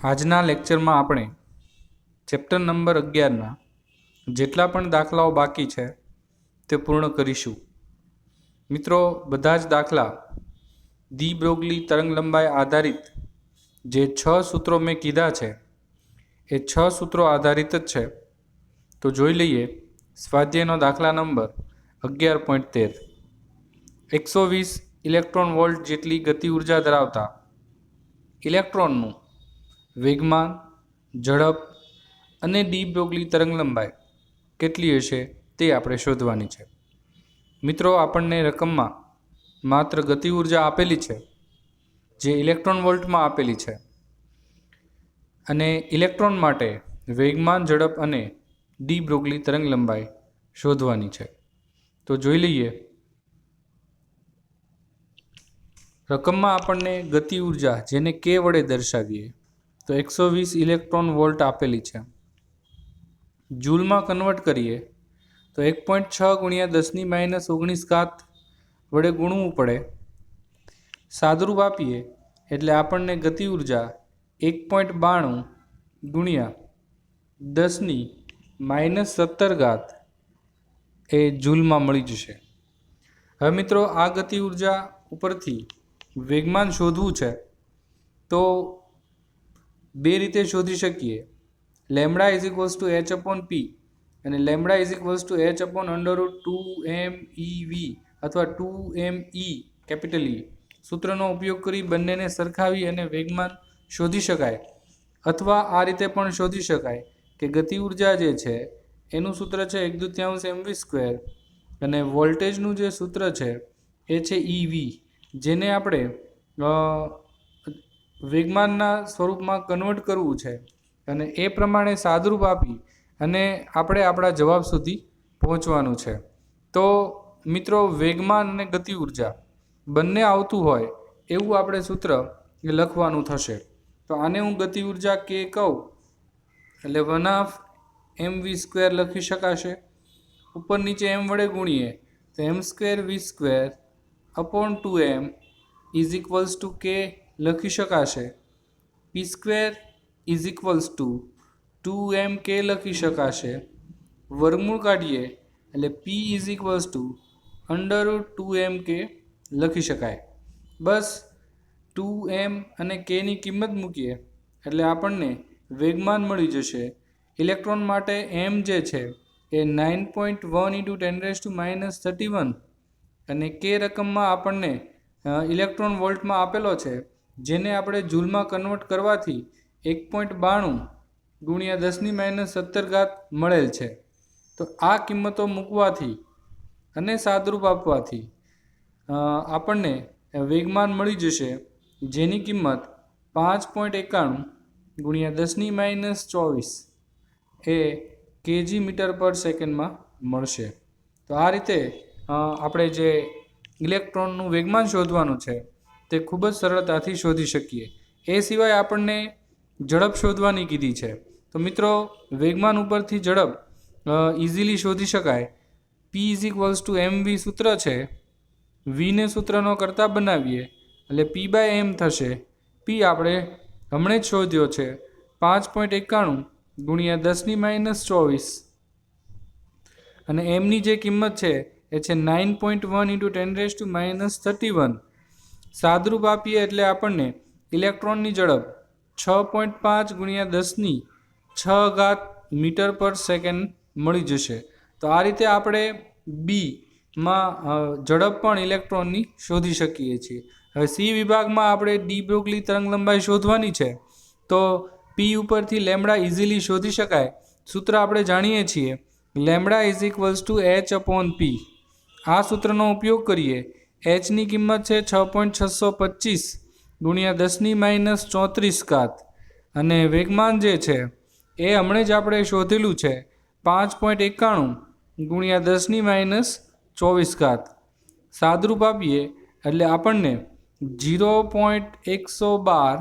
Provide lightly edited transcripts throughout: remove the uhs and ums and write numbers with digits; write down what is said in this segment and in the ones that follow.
આજના લેક્ચરમાં આપણે ચેપ્ટર નંબર 11ના જેટલા પણ દાખલાઓ બાકી છે તે પૂર્ણ કરીશું. મિત્રો, બધા જ દાખલા ડી બ્રોગલી તરંગલંબાઈ આધારિત જે 6 સૂત્રો મેં કીધા છે એ 6 સૂત્રો આધારિત જ છે. તો જોઈ લઈએ સ્વાધ્યાયનો દાખલા નંબર 11.13. 120 ઇલેક્ટ્રોન વોલ્ટ જેટલી ગતિ ઉર્જા ધરાવતા ઇલેક્ટ્રોનનું વેગમાન, ઝડપ અને ડી બ્રોગલી તરંગલંબાઈ કેટલી હશે તે આપણે શોધવાની છે. મિત્રો, આપણને રકમમાં માત્ર ગતિ ઉર્જા આપેલી છે જે ઇલેક્ટ્રોન વોલ્ટમાં આપેલી છે અને ઇલેક્ટ્રોન માટે વેગમાન, ઝડપ અને ડી બ્રોગલી તરંગલંબાઈ શોધવાની છે. તો જોઈ લઈએ. રકમમાં આપણને ગતિ ઉર્જા જેને કે વડે દર્શાવીએ તો 120 ઇલેક્ટ્રોન વોલ્ટ આપેલી છે. જૂલમાં કન્વર્ટ કરીએ તો 1.6 ગુણ્યા 10⁻−19 વડે ગુણવું પડે. સાદુરૂપ આપીએ એટલે આપણને ગતિ ઉર્જા 1.92 ગુણ્યા 10⁻17 એ જૂલમાં મળી જશે. હવે મિત્રો, આ ગતિ ઉર્જા ઉપરથી વેગમાન શોધવું છે તો બે રીતે શોધી શકીએ. લેમ્બડા = h/p અને લેમ્બડા = h/√2mEv અથવા 2mE સૂત્રનો ઉપયોગ કરી બંનેને સરખાવી અને વેગમાન શોધી શકાય. અથવા આ રીતે પણ શોધી શકાય કે ગતિ ઉર્જા જે છે એનું સૂત્ર છે 1/2 mv² અને વોલ્ટેજનું જે સૂત્ર છે એ છે EV, જેને આપણે વેગમાનના સ્વરૂપમાં કન્વર્ટ કરવું છે અને એ પ્રમાણે સાદુરૂપ આપી અને આપણે આપણા જવાબ સુધી પહોંચવાનું છે. તો મિત્રો, વેગમાન અને ગતિ ઉર્જા બંને આવતું હોય એવું આપણે સૂત્ર લખવાનું થશે. તો આને હું ગતિ ઉર્જા કે કહું એટલે 1/2 mv² લખી શકાશે. ઉપર નીચે m વડે ગુણીએ તો m²v²/2m = k લખી શકાશે. p² = 2mk લખી શકાશે. વર્ગમૂળ કાઢીએ એટલે p = √2mk લખી શકાય. બસ 2m અને k ની કિંમત મૂકીએ એટલે આપણને વેગમાન મળી જશે. ઇલેક્ટ્રોન માટે m જે છે એ 9.1 × 10⁻31 અને k રકમમાં આપણને ઇલેક્ટ્રોન વોલ્ટમાં આપેલો છે, જેને આપણે જૂલમાં કન્વર્ટ કરવાથી 1.92 ગુણ્યા 10⁻17 મળેલ છે. તો આ કિંમતો મૂકવાથી અને સાદુરૂપ આપવાથી આપણને વેગમાન મળી જશે, જેની કિંમત 5.91 ગુણ્યા 10⁻24 એ kg/s મળશે. તો આ રીતે આપણે જે ઇલેક્ટ્રોનનું વેગમાન શોધવાનું છે તે ખૂબ જ સરળતાથી શોધી શકીએ. એ સિવાય આપણને ઝડપ શોધવાની કીધી છે. તો મિત્રો, વેગમાન ઉપરથી ઝડપ ઇઝીલી શોધી શકાય. p = mv સૂત્ર છે, vને સૂત્રનો કરતા બનાવીએ એટલે p/m થશે. p આપણે હમણાં જ શોધ્યો છે 5.91 ગુણ્યા 10⁻24 અને mની જે કિંમત છે એ છે 9.1 × 10⁻31. સાદુરૂપ આપીએ એટલે આપણને ઇલેક્ટ્રોનની ઝડપ 6.5 ગુણ્યા 10⁶ મીટર/s મળી જશે. તો આ રીતે આપણે બીમાં ઝડપ પણ ઇલેક્ટ્રોનની શોધી શકીએ છીએ. હવે સી વિભાગમાં આપણે ડી બ્રોગલી તરંગલંબાઈ શોધવાની છે. તો પી ઉપરથી લેમ્બડા ઇઝીલી શોધી શકાય. સૂત્ર આપણે જાણીએ છીએ, લેમ્બડા = h/p. આ સૂત્રનો ઉપયોગ કરીએ. hની કિંમત છે 6.625 ગુણ્યા 10⁻34 અને વેગમાન જે છે એ હમણાં જ આપણે શોધેલું છે 5.91 ગુણ્યા 10⁻24. સાદુરૂપ આપીએ એટલે આપણને 0.112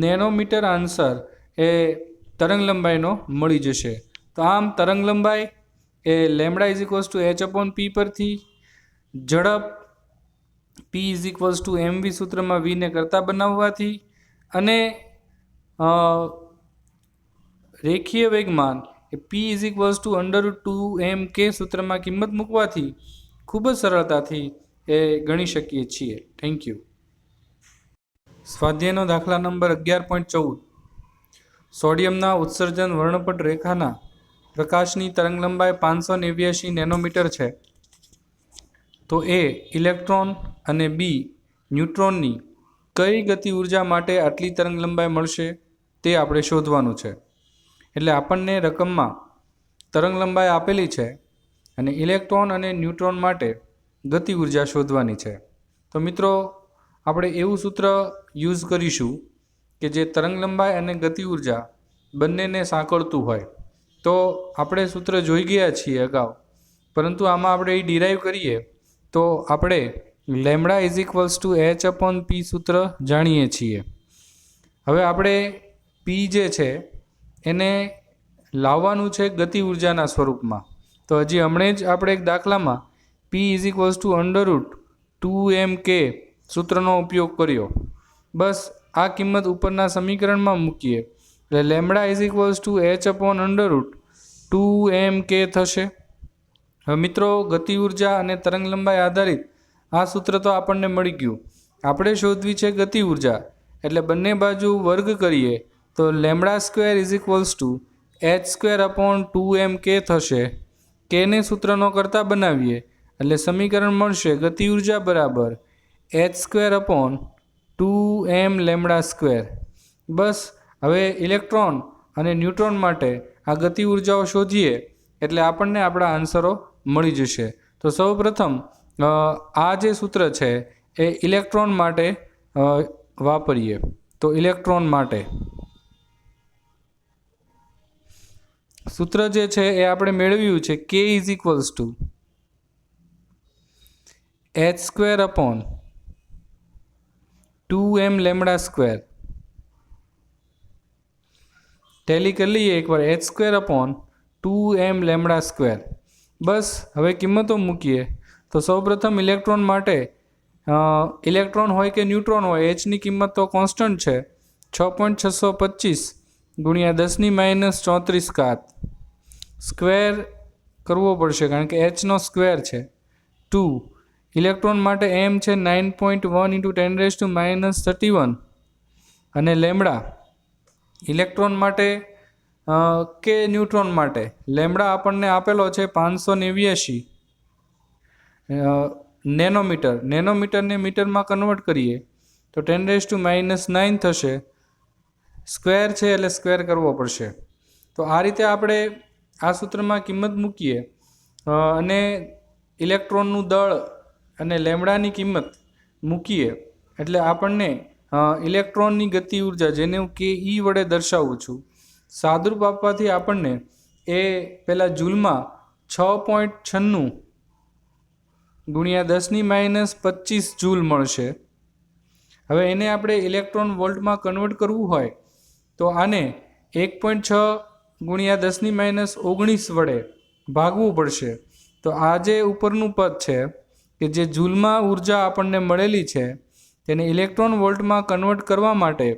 નેનોમીટર આન્સર એ તરંગલંબાઈનો મળી જશે. તો આમ તરંગલંબાઈ એ લેમ્બડા = h/p પરથી, ઝડપ p = mv સૂત્રમાં vને કરતા બનાવવાથી અને રેખીય વેગમાન એ p √2m k સૂત્રમાં કિંમત મૂકવાથી ખૂબ જ સરળતાથી એ ગણી શકીએ છીએ. Thank you. સ્વાધ્યાયનો દાખલા નંબર 11.14. સોડિયમના ઉત્સર્જન વર્ણપટ રેખાના પ્રકાશની તરંગલંબાઈ 589 નેનોમીટર છે. તો એ ઇલેક્ટ્રોન અને બી ન્યુટ્રોનની કઈ ગતિ ઉર્જા માટે આટલી તરંગલંબાઈ મળશે તે આપણે શોધવાનું છે. એટલે આપણને રકમમાં તરંગલંબાઈ આપેલી છે અને ઇલેક્ટ્રોન અને ન્યુટ્રોન માટે ગતિ ઉર્જા શોધવાની છે. તો મિત્રો આપણે એવું સૂત્ર યુઝ કરીશું કે જે તરંગલંબાઈ અને ગતિ ઉર્જા બંનેને સાંકળતું હોય. તો આપણે સૂત્ર જોઈ ગયા છીએ અગાઉ, પરંતુ આમાં આપણે એ ડિરાઈવ કરીએ તો આપણે લેમ્બડા h/p સૂત્ર જાણીએ છીએ. હવે આપણે પી જે છે એને લાવવાનું છે ગતિ ઉર્જાના સ્વરૂપમાં. તો હજી હમણાં જ આપણે એક દાખલામાં p √2mk સૂત્રનો ઉપયોગ કર્યો. બસ આ કિંમત ઉપરના સમીકરણમાં મૂકીએ એટલે લેમ્બડા h/2mk થશે. હવે મિત્રો ગતિ ઉર્જા અને તરંગલંબાઈ આધારિત આ સૂત્ર તો આપણને મળી ગયું. આપણે શોધવી છે ગતિ ઉર્જા, એટલે બંને બાજુ વર્ગ કરીએ તો λ² h²/2mk થશે. કેને સૂત્રનો કરતા બનાવીએ એટલે સમીકરણ મળશે ગતિ ઉર્જા બરાબર h²/2mλ². બસ હવે ઇલેક્ટ્રોન અને ન્યુટ્રોન માટે આ ગતિ ઉર્જાઓ શોધીએ એટલે આપણને આપણા આન્સરો મળી જશે. તો સૌપ્રથમ આ જે સૂત્ર છે એ ઇલેક્ટ્રોન માટે વાપરીએ. તો ઇલેક્ટ્રોન માટે સૂત્ર જે છે એ આપણે મેળવ્યું છે k h²/2mλ². ટેલી કરી લઈએ એકવાર h²/2mλ². બસ હવે કિંમતો મૂકીએ તો સૌપ્રથમ ઇલેક્ટ્રોન માટે ઇલેક્ટ્રોન હોય કે ન્યુટ્રોન હોય એચની કિંમત તો કોન્સ્ટન્ટ છે 6.625 × 10⁻34 સ્ક્વેર કરવો પડશે કારણ કે એચનો સ્ક્વેર છે 2. ઇલેક્ટ્રોન માટે એમ છે 9.1 × 10⁻31 અને લેમ્બડા ઇલેક્ટ્રોન માટે કે ન્યુટ્રોન માટે લેમ્બડા આપણને આપેલો છે 589 નેનોમીટર. નેનોમીટરને મીટરમાં કન્વર્ટ કરીએ તો 10⁻9 થશે. સ્ક્વેર છે એટલે સ્ક્વેર કરવો પડશે. તો આ રીતે આપણે આ સૂત્રમાં કિંમત મૂકીએ અને ઇલેક્ટ્રોનનું દળ અને લેમ્બડાની કિંમત મૂકીએ એટલે આપણને ઇલેક્ટ્રોનની ગતિ ઉર્જા જેને હું ke વડે દર્શાવું છું સાદુરૂપ આપવાથી આપણને એ પહેલાં જૂલમાં 6.96 × 10⁻25 જૂલ મળશે. હવે એને આપણે ઇલેક્ટ્રોન વોલ્ટમાં કન્વર્ટ કરવું હોય તો આને 1.6 × 10⁻19 વડે ભાગવું પડશે. તો આ જે ઉપરનું પદ છે કે જે જૂલમાં ઉર્જા આપણને મળેલી છે તેને ઇલેક્ટ્રોન વોલ્ટમાં કન્વર્ટ કરવા માટે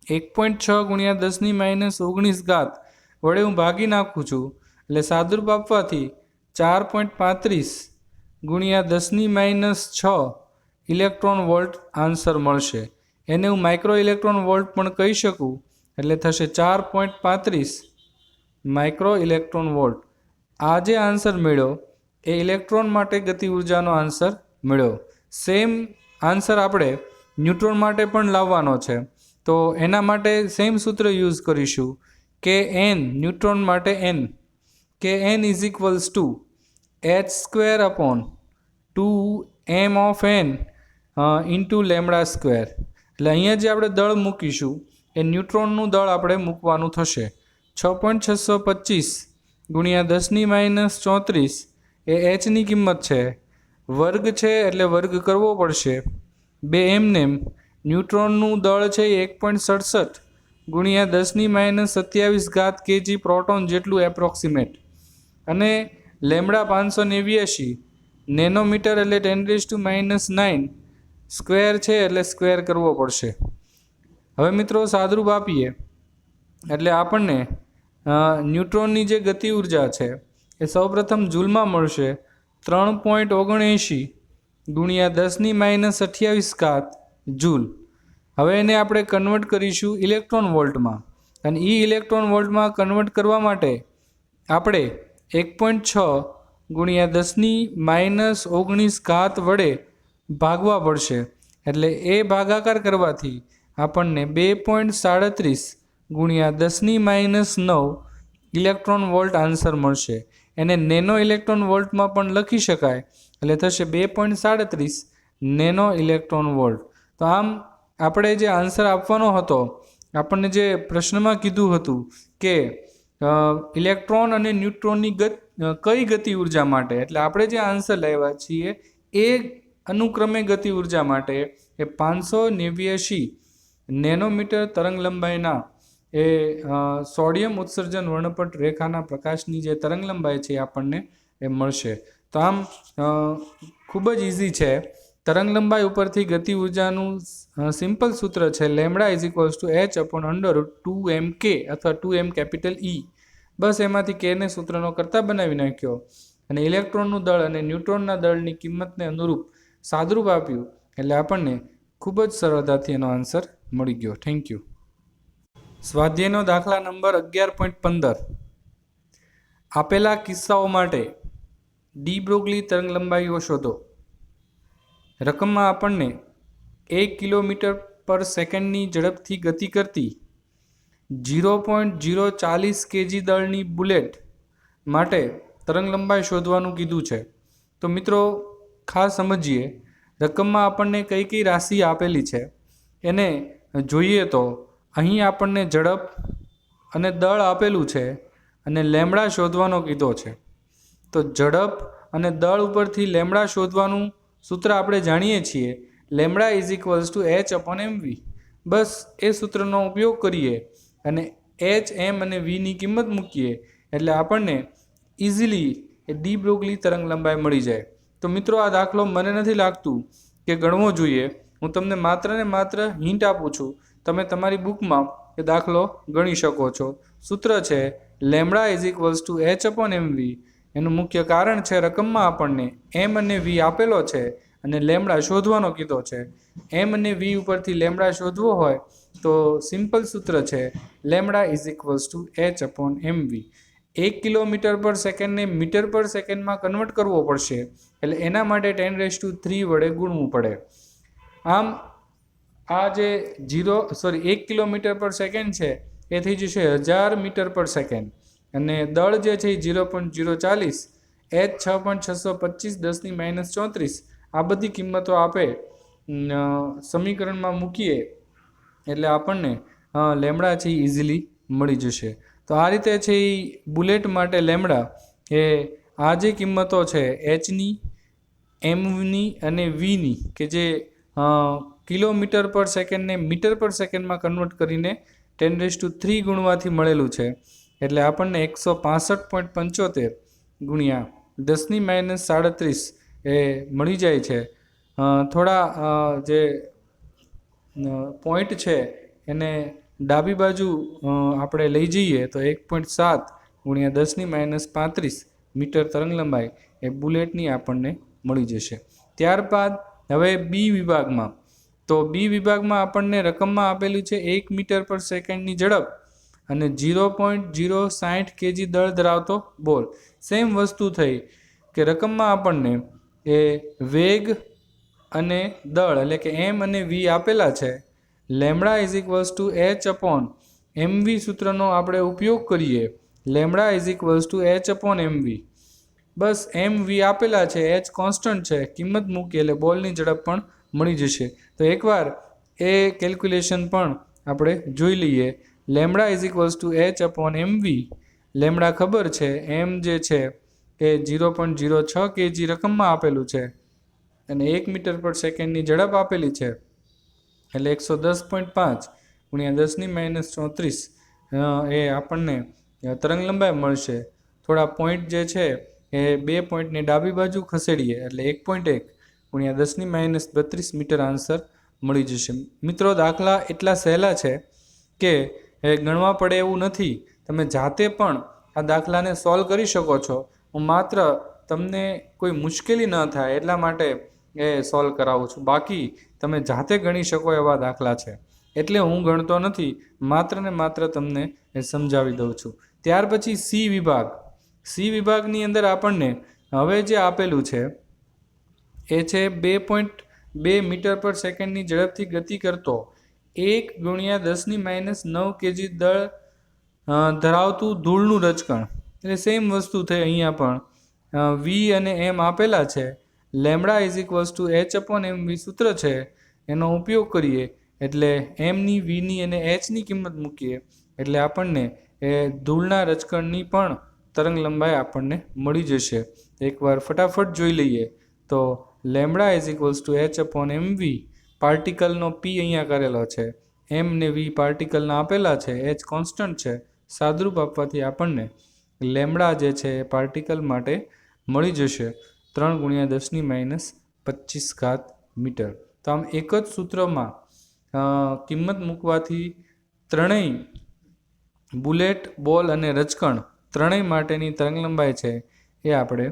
1.6 × 10⁻19 વડે હું ભાગી નાખું છું એટલે સાદુરૂપ આપવાથી 4.35 × 10⁻6 ઇલેક્ટ્રોન વોલ્ટ આન્સર મળશે. એને હું માઇક્રો ઇલેક્ટ્રોન વોલ્ટ પણ કહી શકું એટલે થશે 4.35 માઇક્રો ઇલેક્ટ્રોન વોલ્ટ. આ જે આન્સર મળ્યો એ ઇલેક્ટ્રોન માટે ગતિ ઉર્જાનો આન્સર મળ્યો. સેમ આન્સર આપણે ન્યુટ્રોન માટે પણ લાવવાનો છે. તો એના માટે સેમ સૂત્ર યુઝ કરીશું કે n ન્યુટ્રોન માટે n કે n h²/2m(n) ઇન્ટુ λ². એટલે અહીંયા જે આપણે દળ મૂકીશું એ ન્યુટ્રોનનું દળ આપણે મૂકવાનું થશે 6.625 × 10⁻34 એ એચની કિંમત છે. વર્ગ છે એટલે વર્ગ કરવો પડશે. 2 એમનેમ ન્યુટ્રોનનું દળ છે 1.67 × 10⁻27 kg પ્રોટોન જેટલું એપ્રોક્સિમેટ અને લેમ્બડા 589 નેનોમીટર એટલે 10⁻9 સ્ક્વેર છે એટલે સ્ક્વેર કરવો પડશે. હવે મિત્રો સાદરૂપ આપીએ એટલે આપણને ન્યુટ્રોનની જે ગતિ ઉર્જા છે એ સૌપ્રથમ જૂલમાં મળશે 3.79 ગુણ્યા 10⁻28 જૂલ. હવે એને આપણે કન્વર્ટ કરીશું ઇલેક્ટ્રોન વોલ્ટમાં, અને એ ઇલેક્ટ્રોન વોલ્ટમાં કન્વર્ટ કરવા માટે આપણે 1.6 ગુણ્યા 10⁻19 વડે ભાગવા પડશે. એટલે એ ભાગાકાર કરવાથી આપણને 2.37 ગુણ્યા 10⁻9 ઇલેક્ટ્રોન વોલ્ટ આન્સર મળશે. એને નેનો ઇલેક્ટ્રોન વોલ્ટમાં પણ લખી શકાય, એટલે થશે 2.37 નેનો ઇલેક્ટ્રોન વોલ્ટ. તો આમ આપણે જે આન્સર આપવાનો હતો, આપણને જે પ્રશ્નમાં કીધું હતું કે ઇલેક્ટ્રોન અને ન્યુટ્રોનની કઈ ગતિ ઉર્જા માટે, એટલે આપણે જે આન્સર લાવ્યા છીએ એ અનુક્રમે ગતિ ઉર્જા માટે એ 589 નેનોમીટર તરંગ લંબાઈના એ સોડિયમ ઉત્સર્જન વર્ણપટ રેખાના પ્રકાશની જે તરંગ લંબાઈ છે એ આપણને એ મળશે. તો આમ ખૂબ જ ઇઝી છે. તરંગ લંબાઈ ઉપરથી ગતિ ઉર્જાનું સિમ્પલ સૂત્ર છે λ=h/√2mk અથવા 2m E. બસ એમાંથી કેને સૂત્રનો કરતા બનાવી નાખ્યો અને ઇલેક્ટ્રોનનું દળ અને ન્યુટ્રોનના દળની કિંમતને અનુરૂપ સાદરૂપ આપ્યું, એટલે આપણને ખૂબ જ સરળતાથી એનો આન્સર મળી ગયો. Thank you. સ્વાધ્યાયનો દાખલા નંબર 11.15. આપેલા કિસ્સાઓ માટે ડી બ્રોગલી તરંગ લંબાઈઓ શોધો. રકમમાં આપણને 1 કિલોમીટર પર સેકન્ડની ઝડપથી ગતિ કરતી 0.040 kg દળની બુલેટ માટે તરંગ લંબાઈ શોધવાનું કીધું છે. તો મિત્રો ખાસ સમજીએ, રકમમાં આપણને કઈ કઈ રાશિ આપેલી છે એને જોઈએ તો અહીં આપણને ઝડપ અને દળ આપેલું છે અને લેમડા શોધવાનો કીધો છે. તો ઝડપ અને દળ ઉપરથી લેમડા શોધવાનું સૂત્ર આપણે જાણીએ છીએ, λ=h/mv. બસ એ સૂત્રનો ઉપયોગ કરીએ અને h, m અને v ની કિંમત મૂકીએ એટલે આપણને ઇઝીલી એ ડી બ્રોગલી તરંગ લંબાઈ મળી જાય. તો મિત્રો આ દાખલો મને નથી લાગતું કે ગણવો જોઈએ. હું તમને માત્ર ને માત્ર હિન્ટ આપું છું. તમે તમારી બુકમાં એ દાખલો ગણી શકો છો. સૂત્ર છે λ=h/mv. એનું મુખ્ય કારણ છે રકમમાં આપણને m અને v આપેલો છે અને લેમડા શોધવાનો કીધો છે. m અને v ઉપરથી લેમડા શોધવો હોય તો સિમ્પલ સૂત્ર છે λ=h/mv. 1 કિલોમીટર પર સેકન્ડને મીટર પર સેકન્ડમાં કન્વર્ટ કરવો પડશે, એટલે એના માટે 10³ વડે ગુણવું પડે. આમ આ જે 1 કિલોમીટર પર સેકન્ડ છે એ થઈ જશે 1000 મીટર પર સેકન્ડ, અને દળ જે છે એ 0.040, h 6.625 10⁻34. આ બધી કિંમતો આપે સમીકરણમાં મૂકીએ એટલે આપણને લેમડા છે એ ઇઝીલી મળી જશે. તો આ રીતે છે એ બુલેટ માટે લેમડા એ આ જે કિંમતો છે એચની, એમની અને વીની, કે જે કિલોમીટર પર સેકન્ડને મીટર પર સેકન્ડમાં કન્વર્ટ કરીને 10³ ગુણવાથી મળેલું છે. એટલે આપણને 165.75 ગુણ્યા 10⁻37 એ મળી જાય છે. થોડા જે પોઈન્ટ છે એને ડાબી બાજુ આપણે લઈ જઈએ તો 1.7 ગુણ્યા 10⁻35 મીટર તરંગ લંબાઈ એ બુલેટની આપણને મળી જશે. ત્યારબાદ હવે બી વિભાગમાં, તો બી વિભાગમાં આપણને રકમમાં આપેલું છે 1 મીટર પર સેકન્ડની ઝડપ અને 0.060 kg દળ ધરાવતો બોલ. સેમ વસ્તુ થઈ કે રકમમાં આપણને એ વેગ અને દળ એટલે કે m અને v આપેલા છે. λ=h/mv સૂત્રનો આપણે ઉપયોગ કરીએ, λ=h/mv. બસ mv આપેલા છે, h કોન્સ્ટન્ટ છે, કિંમત મૂકીએ એટલે બોલની ઝડપ પણ મળી જશે. તો એકવાર એ કેલ્ક્યુલેશન પણ આપણે જોઈ લઈએ. λ=h/mv. લેમડા ખબર છે, m જે છે એ 0.06 kg રકમમાં આપેલું છે અને 1 મીટર પર સેકન્ડની ઝડપ આપેલી છે, એટલે 110.5 ગુણ્યા 10⁻34 એ આપણને તરંગ લંબાઈ મળશે. થોડા પોઈન્ટ જે છે એ 2 પોઈન્ટને ડાબી બાજુ ખસેડીએ એટલે 1.1 ગુણ્યા 10⁻32 મીટર આન્સર મળી જશે. મિત્રો, દાખલા એટલા સહેલા છે કે એ ગણવા પડે એવું નથી. તમે જાતે પણ આ દાખલાને સોલ્વ કરી શકો છો. હું માત્ર તમને કોઈ મુશ્કેલી ન થાય એટલા માટે એ સોલ્વ કરાવું છું. બાકી તમે જાતે ગણી શકો એવા દાખલા છે, એટલે હું ગણતો નથી, માત્ર ને માત્ર તમને એ સમજાવી દઉં છું. ત્યાર પછી સી વિભાગ. સી વિભાગની અંદર આપણને હવે જે આપેલું છે એ છે 2.2 મીટર પર સેકન્ડની ઝડપથી ગતિ કરતો 1 × 10⁻9 kg દળ ધરાવતું ધૂળનું રજકણ. એટલે સેમ વસ્તુ થઈ. અહીંયા પણ વી અને એમ આપેલા છે. લેમડા =H/mv સૂત્ર છે, એનો ઉપયોગ કરીએ એટલે એમની, વીની અને એચની કિંમત મૂકીએ એટલે આપણને એ ધૂળના રજકણની પણ તરંગ લંબાઈ આપણને મળી જશે. એકવાર ફટાફટ જોઈ લઈએ તો લેમડા H/mv, પાર્ટિકલનો પી અહીંયા કરેલો છે, એમ ને વી પાર્ટિકલના આપેલા છે, એચ કોન્સ્ટન્ટ છે. સાદરૂપ આપવાથી આપણને લેમડા જે છે એ પાર્ટિકલ માટે મળી જશે 3 × 10⁻25 મીટર. તો આમ એક જ સૂત્રમાં કિંમત મૂકવાથી ત્રણેય બુલેટ, બોલ અને રજકણ ત્રણેય માટેની તરંગ લંબાઈ છે એ આપણે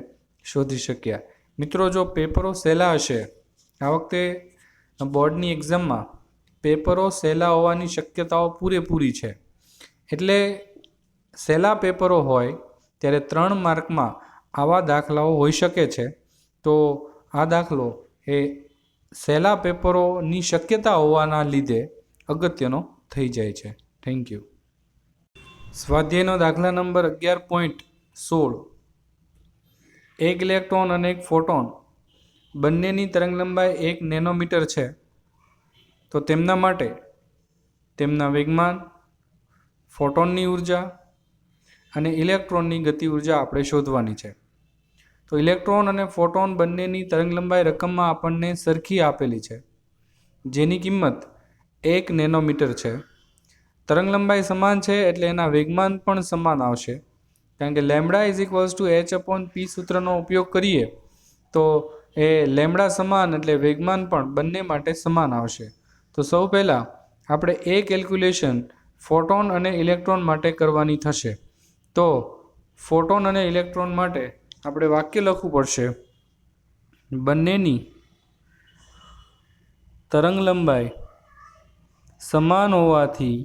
શોધી શક્યા. મિત્રો, જો પેપરો સહેલા હશે, આ વખતે બોર્ડની એક્ઝામમાં પેપરો સહેલા હોવાની શક્યતાઓ પૂરેપૂરી છે. એટલે સહેલા પેપરો હોય ત્યારે 3 માર્કમાં આવા દાખલાઓ હોઈ શકે છે. તો આ દાખલો એ સહેલા પેપરોની શક્યતા હોવાના લીધે અગત્યનો થઈ જાય છે. Thank you. સ્વાધ્યાયનો દાખલા નંબર 11.16. એક ઇલેક્ટ્રોન અને એક ફોટોન બંનેની તરંગ લંબાઈ 1 નેનોમીટર છે. તો તેમના માટે તેમના વેગમાન, ફોટોનની ઉર્જા અને ઇલેક્ટ્રોનની ગતિ ઉર્જા આપણે શોધવાની છે. તો ઇલેક્ટ્રોન અને ફોટોન બંનેની તરંગ લંબાઈ રકમમાં આપણને સરખી આપેલી છે, જેની કિંમત 1 નેનોમીટર છે. તરંગ લંબાઈ સમાન છે એટલે એના વેગમાન પણ સમાન આવશે, કારણ કે લેમડા H/p સૂત્રનો ઉપયોગ કરીએ તો એ લેમડા સમાન એટલે વેગમાન પણ બંને માટે સમાન આવશે. તો સૌ પહેલાં આપણે એ કેલ્ક્યુલેશન ફોટોન અને ઇલેક્ટ્રોન માટે કરવાની થશે. તો ફોટોન અને ઇલેક્ટ્રોન માટે આપણે વાક્ય લખવું પડશે: બંનેની તરંગ લંબાઈ સમાન હોવાથી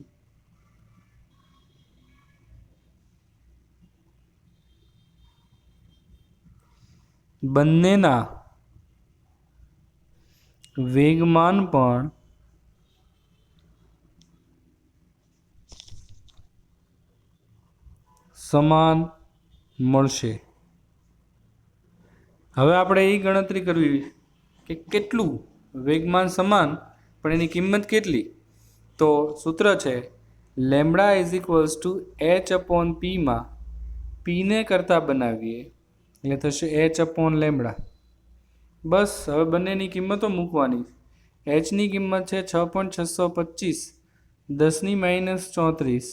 બંનેના વેગમાન પણ સમાન મળશે. હવે આપણે એ ગણતરી કરવી કે કેટલું વેગમાન સમાન પણ એની કિંમત કેટલી. તો સૂત્ર છે લેમડા H/p માં પીને કરતાં બનાવીએ એટલે થશે H/લેમડા. બસ હવે બંનેની કિંમતો મૂકવાની. એચની કિંમત છે 6.625 10⁻34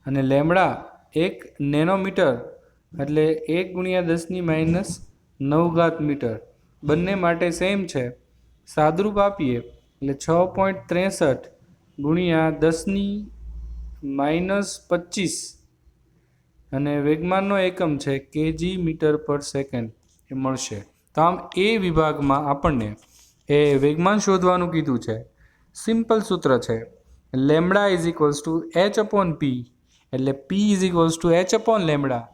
અને લેમડા 1 નેનોમીટર એટલે 1 × 10⁻9 મીટર. બંને માટે સેમ છે. સાદરૂપ આપીએ એટલે 6.63 × 10⁻25 અને વેગમાનનો એકમ છે kg/s એ મળશે. તો આમ એ વિભાગમાં આપણને એ વેગમાન શોધવાનું કીધું છે. સિમ્પલ સૂત્ર છે લેમડા H/p એટલે p H/લેમડા.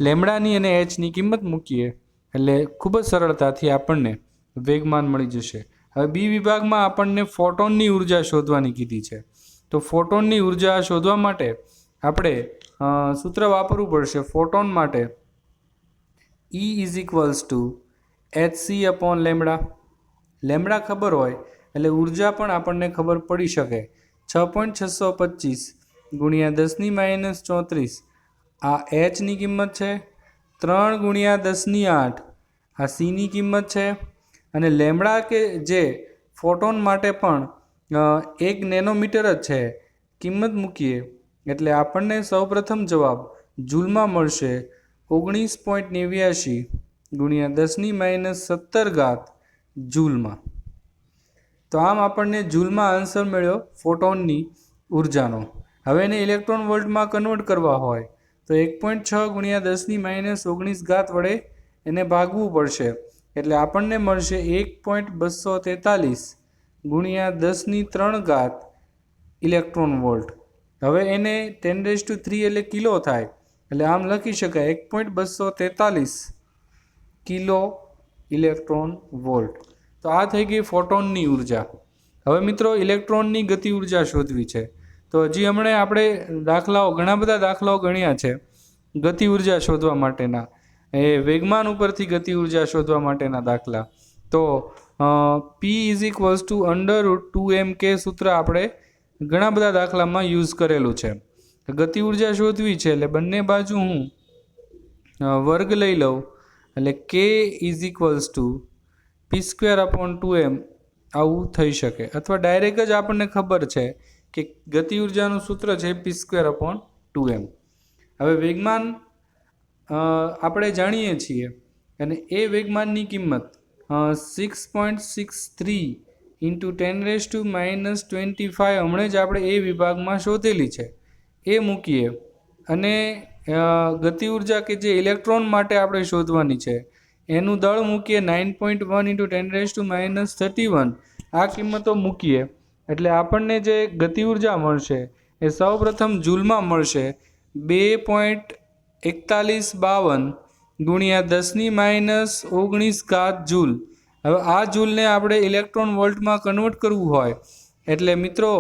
લેમડાની અને એચની કિંમત મૂકીએ એટલે ખૂબ જ સરળતાથી આપણને વેગમાન મળી જશે. હવે બી વિભાગમાં આપણને ફોટોનની ઉર્જા શોધવાની કીધી છે. તો ફોટોનની ઉર્જા શોધવા માટે આપણે સૂત્ર વાપરવું પડશે. ફોટોન માટે E =hc/લેમડા. લેમડા ખબર હોય એટલે ઉર્જા પણ આપણને ખબર પડી શકે. 6.625 × 10⁻34 આ એચની કિંમત છે. 3 × 10⁸ આ સીની કિંમત છે. અને લેમડા કે જે ફોટોન માટે પણ 1 નેનોમીટર જ છે. કિંમત મૂકીએ એટલે આપણને સૌપ્રથમ જવાબ જૂલમાં મળશે 19.89 × 10⁻17 જૂલમાં. તો આમ આપણને જૂલમાં આન્સર મળ્યો ફોટોનની ઉર્જાનો. હવે એને ઇલેક્ટ્રોન વોલ્ટમાં કન્વર્ટ કરવા હોય તો 1.6 ગુણ્યા 10⁻19 ઘાત વડે એને ભાગવું પડશે. એટલે આપણને મળશે 1.243 ગુણ્યા 10⁻³ ઘાત ઇલેક્ટ્રોન વોલ્ટ. હવે એને 10⁻³ એટલે કિલો થાય, એટલે આમ લખી શકાય 1.243 કિલો ઇલેક્ટ્રોન વોલ્ટ. તો આ થઈ ગઈ ફોટોનની ઉર્જા. હવે મિત્રો ઇલેક્ટ્રોનની ગતિ ઉર્જા શોધવી છે. તો હજી હમણાં આપણે ઘણા બધા દાખલાઓ ગણ્યા છે ગતિ ઉર્જા શોધવા માટેના, એ વેગમાન ઉપરથી ગતિ ઉર્જા શોધવા માટેના દાખલા. તો P √2mk સૂત્ર આપણે ઘણા બધા દાખલામાં યુઝ કરેલું છે. ગતિ ઉર્જા શોધવી છે એટલે બંને બાજુ હું વર્ગ લઈ લઉં, એટલે k P²/2m આવું થઈ શકે. અથવા ડાયરેક્ટ જ આપણને ખબર છે કે ગતિ ઉર્જાનું સૂત્ર છે P²/2m. હવે વેગમાન આપણે જાણીએ છીએ અને એ વેગમાનની કિંમત 6.63 × 10⁻⁻25 હમણાં જ આપણે એ વિભાગમાં શોધેલી છે. એ મૂકીએ અને ગતિ ઉર્જા કે જે ઇલેક્ટ્રોન માટે આપણે શોધવાની છે એનું દળ મૂકીએ 9.1 × 10⁻31. આ કિંમતો મૂકીએ એટલે આપણને જે ગતિ ઉર્જા મળશે એ સૌપ્રથમ જૂલમાં મળશે 2.4152 ગુણ્યા 10⁻19 ઘાત જૂલ. હવે આ જૂલને આપણે ઇલેક્ટ્રોન વોલ્ટમાં કન્વર્ટ કરવું હોય એટલે મિત્રો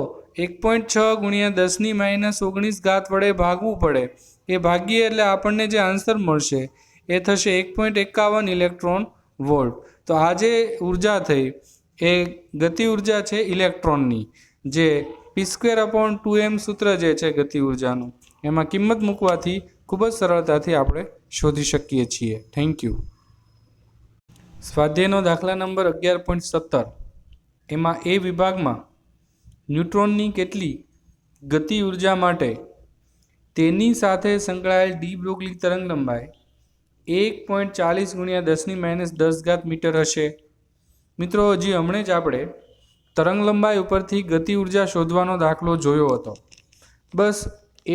1.6 ગુણ્યા 10⁻19 ઘાત વડે ભાગવું પડે. એ ભાગીએ એટલે આપણને જે આન્સર મળશે એ થશે 1.51 ઇલેક્ટ્રોન વોલ્ટ. તો આ જે ઉર્જા થઈ એ ગતિ ઉર્જા છે ઇલેક્ટ્રોનની, જે P²/2m સૂત્ર જે છે ગતિ ઉર્જાનું, એમાં કિંમત મૂકવાથી ખૂબ જ સરળતાથી આપણે શોધી શકીએ છીએ. Thank you. સ્વાધ્યાયનો દાખલા નંબર 11.17, એમાં એ વિભાગમાં ન્યુટ્રોનની કેટલી ગતિ ઉર્જા માટે તેની સાથે સંકળાયેલ ડી બ્રોગલી તરંગલંબાઈ 1.40 ગુણ્યા 10⁻10 મીટર હશે. મિત્રો હજી હમણાં જ આપણે તરંગલંબાઈ ઉપરથી ગતિ ઉર્જા શોધવાનો દાખલો જોયો હતો. બસ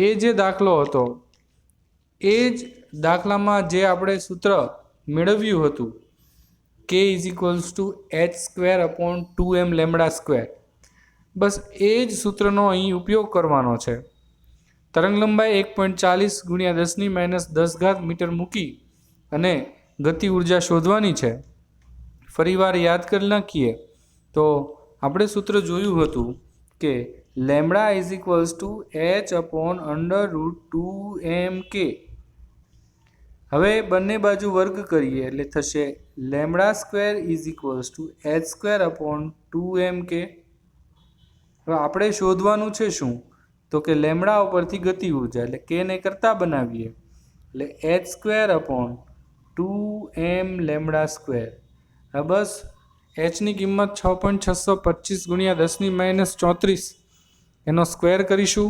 એ જે દાખલો હતો એ જ દાખલામાં જે આપણે સૂત્ર મેળવ્યું હતું k h²/2m λ², બસ એ જ સૂત્રનો અહીં ઉપયોગ કરવાનો છે. તરંગલંબાઈ 1.40 ગુણ્યા 10⁻10 મીટર મૂકી અને ગતિ ઉર્જા શોધવાની છે. ફરીવાર યાદ કરી નાખીએ તો આપણે સૂત્ર જોયું હતું કે λ h/√2mk. હવે બંને બાજુ વર્ગ કરીએ એટલે થશે λ² h²/2mk. હવે આપણે શોધવાનું છે શું? તો કે લેમડા ઉપરથી ગતિ ઉર્જા, એટલે કે ને કરતા બનાવીએ એટલે h²/2m λ². હવે બસ એચની કિંમત 6.625 ગુણ્યા 10⁻34 એનો સ્ક્વેર કરીશું,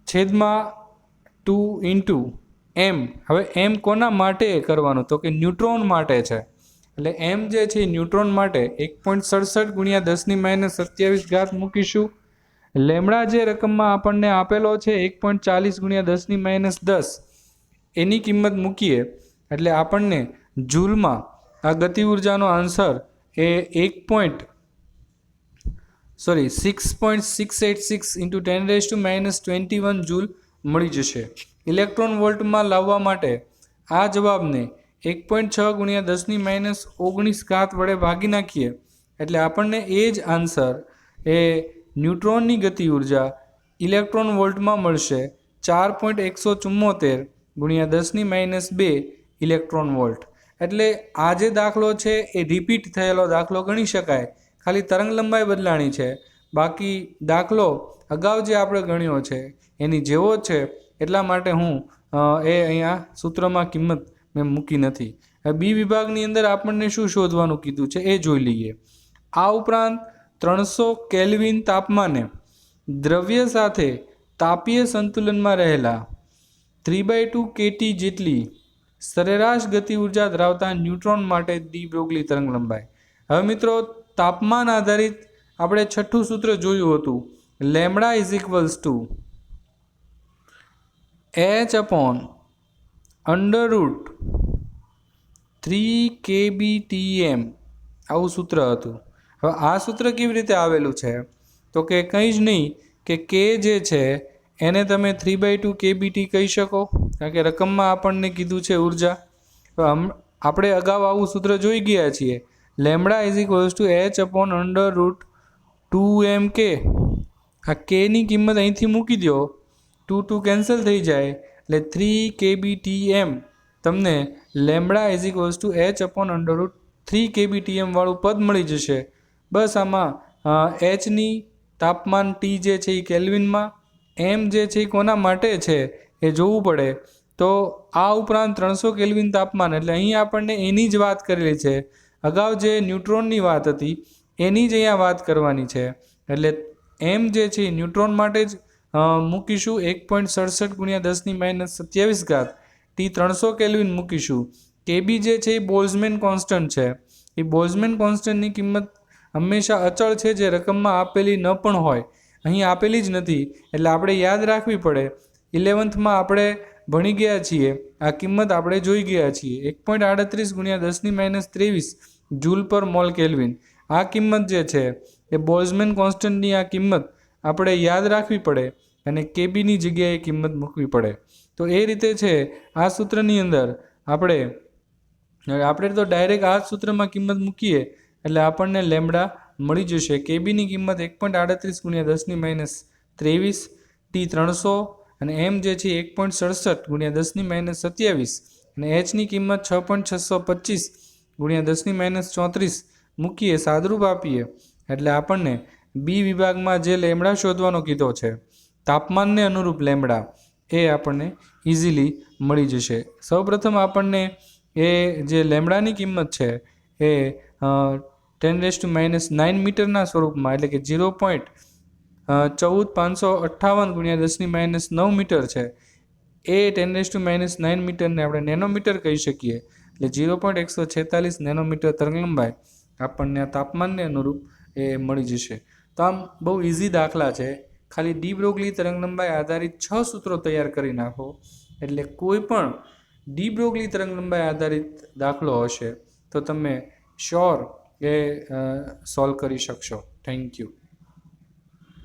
છેદમાં 2 × m. હવે m કોના માટે કરવાનું? તો કે ન્યુટ્રોન માટે છે, એટલે m જે છે ન્યુટ્રોન માટે 1.67 ગુણ્યા 10⁻27 ઘાત મૂકીશું. લેમડા જે રકમમાં આપણને આપેલો છે 1.40 ગુણ્યા 10⁻10 એની કિંમત મૂકીએ એટલે આપણને જૂલમાં આ ગતિ ઉર્જાનો આન્સર એ 6.686 × 10⁻21 જૂલ મળી જશે. ઇલેક્ટ્રોન વોલ્ટમાં લાવવા માટે આ જવાબને 1.6 ગુણ્યા 10⁻19 ઘાત વડે ભાગી નાખીએ એટલે આપણને એ જ આન્સર એ ન્યુટ્રોનની ગતિ ઉર્જા ઇલેક્ટ્રોન વોલ્ટમાં મળશે 4.174 ગુણ્યા 10⁻2 ઇલેક્ટ્રોન વોલ્ટ. એટલે આ જે દાખલો છે એ રિપીટ થયેલો દાખલો ગણી શકાય, ખાલી તરંગ લંબાઈ બદલાણી છે. બાકી દાખલો અગાઉ જે આપણે ગણ્યો છે એની જેવો જ છે, એટલા માટે હું એ અહીંયા સૂત્રમાં કિંમત મેં મૂકી નથી. બી વિભાગની અંદર આપણને શું શોધવાનું કીધું છે એ જોઈ લઈએ. આ ઉપરાંત 300 કેલ્વિન તાપમાને દ્રવ્ય સાથે તાપીય સંતુલનમાં રહેલા 3/2 kT જેટલી સરેરાશ ગતિ ઉર્જા ધરાવતા ન્યુટ્રોન માટે ડી બ્રોગલી તરંગ લંબાઈ. હવે મિત્રો તાપમાન આધારિત આપણે છઠ્ઠું સૂત્ર જોયું હતું, lambda is equals to h/√3kBTM, આવું સૂત્ર હતું. હવે આ સૂત્ર કેવી રીતે આવેલું છે? તો કે કંઈ જ નહીં કે કે જે છે એને તમે 3/2 KBT કહી શકો, કારણ કે રકમમાં આપણને કીધું છે ઉર્જા. આપણે અગાઉ આવું સૂત્ર જોઈ ગયા છીએ, lambda is equals to h/√2mk. આ કેની કિંમત અહીંથી મૂકી દો, 2 કેન્સલ થઈ જાય એટલે 3kBTM તમને lambda is equals to h/√3kBTM વાળું પદ મળી જશે. બસ આમાં એચની તાપમાન ટી જે છે એ કેલ્વિનમાં, એમ જે છે એ કોના માટે છે એ જોવું પડે. તો આ ઉપરાંત 300 કેલ્વિન તાપમાન, એટલે અહીં આપણને એની જ વાત કરેલી છે. અગાઉ જે ન્યુટ્રોનની વાત હતી એની જ અહીંયા વાત કરવાની છે. એટલે એમ જે છે એ ન્યુટ્રોન માટે જ મૂકીશું 1.67 × 10⁻27, ટી 300 કેલ્વિન મૂકીશું. કેબી જે છે એ બોલ્ઝમેન કોન્સ્ટન્ટ છે. એ બોલ્ઝમેન કોન્સ્ટન્ટની કિંમત હંમેશા અચળ છે, જે રકમમાં આપેલી ન પણ હોય. અહીં આપેલી જ નથી એટલે આપણે યાદ રાખવી પડે. 11thમાં આપણે ભણી ગયા છીએ, આ કિંમત આપણે જોઈ ગયા છીએ, 1.38 × 10⁻23 જૂલ પર મોલ કેલ્વિન. આ કિંમત જે છે એ બોલ્ઝમેન કોન્સ્ટન્ટની આ કિંમત આપણે યાદ રાખવી પડે અને કેબીની જગ્યાએ કિંમત મૂકવી પડે. તો એ રીતે છે આ સૂત્રની અંદર આપણે તો ડાયરેક્ટ આ સૂત્રમાં કિંમત મૂકીએ એટલે આપણને લેમડા મળી જશે. કેબીની કિંમત 1.38 × 10⁻23, ટી 300 અને એમ જે છે 1.67 × 10⁻27 અને એચની કિંમત 6.625 × 10⁻34 મૂકીએ, સાદરૂપ આપીએ એટલે આપણને બી વિભાગમાં જે લેમડા શોધવાનો કીધો છે, તાપમાનને અનુરૂપ લેમડા, એ આપણને ઇઝીલી મળી જશે. સૌપ્રથમ આપણને એ જે લેમડાની કિંમત છે એ 10⁻9 મીટરના સ્વરૂપમાં, એટલે કે 0.14558 × 10⁻9 મીટર છે. એ 10⁻9 મીટરને આપણે નેનોમીટર કહી શકીએ. એટલે 0.146 નેનોમીટર તરંગલંબાઈ આપણને આ તાપમાનને અનુરૂપ એ મળી જશે. તો આમ બહુ ઇઝી દાખલા છે. ખાલી ડી બ્રોગલી તરંગલંબાઈ આધારિત 6 સૂત્રો તૈયાર કરી નાખો એટલે કોઈ પણ ડી બ્રોગલી તરંગલંબાઈ આધારિત દાખલો હશે તો તમે શ્યોર એ સોલ્વ કરી શકશો. Thank you.